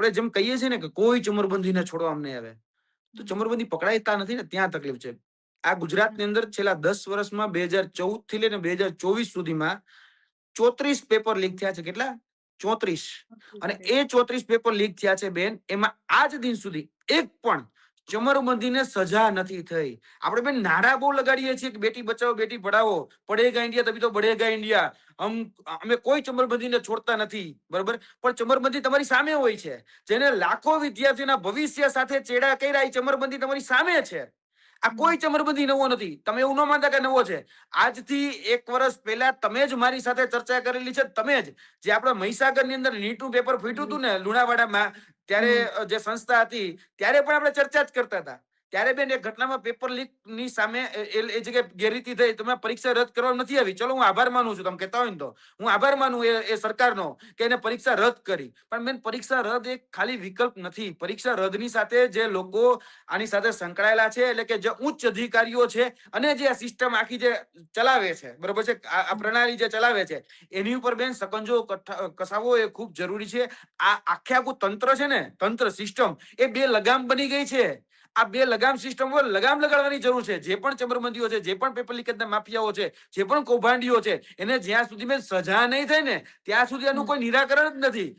આપણે જેમ કહીએ છીએ ને કે કોઈ ચમરબંધીને છોડવામાં નહીં આવે, તો ચમરબંધી પકડાયતા નથી ને, ત્યાં તકલીફ છે. આ ગુજરાતની અંદર છેલ્લા 10 વર્ષમાં 2014 થી લઈને 2024 સુધીમાં 34 પેપર લીક થયા છે. કેટલા? 34. અને એ 34 પેપર લીક થયા છે બેન, એમાં આજ દિન સુધી એક પણ ચમરબંધીને સજા નથી થઈ. આપણે બેન નારા બહુ લગાડીએ છીએ કે બેટી બચાવો બેટી પઢાવો, પડેગા ઇન્ડિયા તभी તો बढ़ेगा ઇન્ડિયા, અમે કોઈ ચમરબંધીને છોડતા નથી, બરોબર? પણ ચમરબંધી તમારી સામે હોય છે, જેને લાખો વિદ્યાર્થીઓના ભવિષ્ય સાથે ચેડા કર્યા, એ ચમરબંધી તમારી સામે છે. આ કોઈ ચમરબંધી નવો નથી. તમે એવું ન માનતા કે નવો છે. આજથી 1 વર્ષ પહેલા તમે જ મારી સાથે ચર્ચા કરેલી છે. તમે જ જે આપણા મહીસાગરની અંદર નીટનું પેપર ફૂટ્યું હતું ને લુણાવાડામાં, ત્યારે જે સંસ્થા હતી ત્યારે પણ આપણે ચર્ચા જ કરતા હતા. ત્યારે બેન એક ઘટનામાં પેપર લીક ની સામે એ જગ્યાએ ગેરરીતિ થઈ, તમે પરીક્ષા રદ કરવા નથી આવી. ચલો હું આભાર માનું છું, તમે કહેતા હોય ને તો હું આભાર માનું એ સરકારનો કે એને પરીક્ષા રદ કરી. પણ બેન પરીક્ષા રદ એક ખાલી વિકલ્પ નથી. પરીક્ષા રદની સાથે જે લોકો આની સાથે સંકળાયેલા છે, એટલે કે જે ઉચ્ચ અધિકારીઓ છે અને જે આ સિસ્ટમ આખી જે ચલાવે છે, બરોબર છે, આ પ્રણાલી જે ચલાવે છે, એની ઉપર બેન સકંજો કસાવવો એ ખૂબ જરૂરી છે. આ આખે આખું તંત્ર છે ને, તંત્ર સિસ્ટમ એ બે લગામ બની ગઈ છે. આ બે લગામ સિસ્ટમ પર લગામ લગાડવાની જરૂર છે. જે પણ ચમરબંધીઓ છે, જે પણ પેપર લીકેજના માફિયાઓ છે, જે પણ કૌભાંડીઓ છે, એને જ્યાં સુધી સજા નહીં થાય ને ત્યાં સુધી એનું કોઈ નિરાકરણ જ નથી.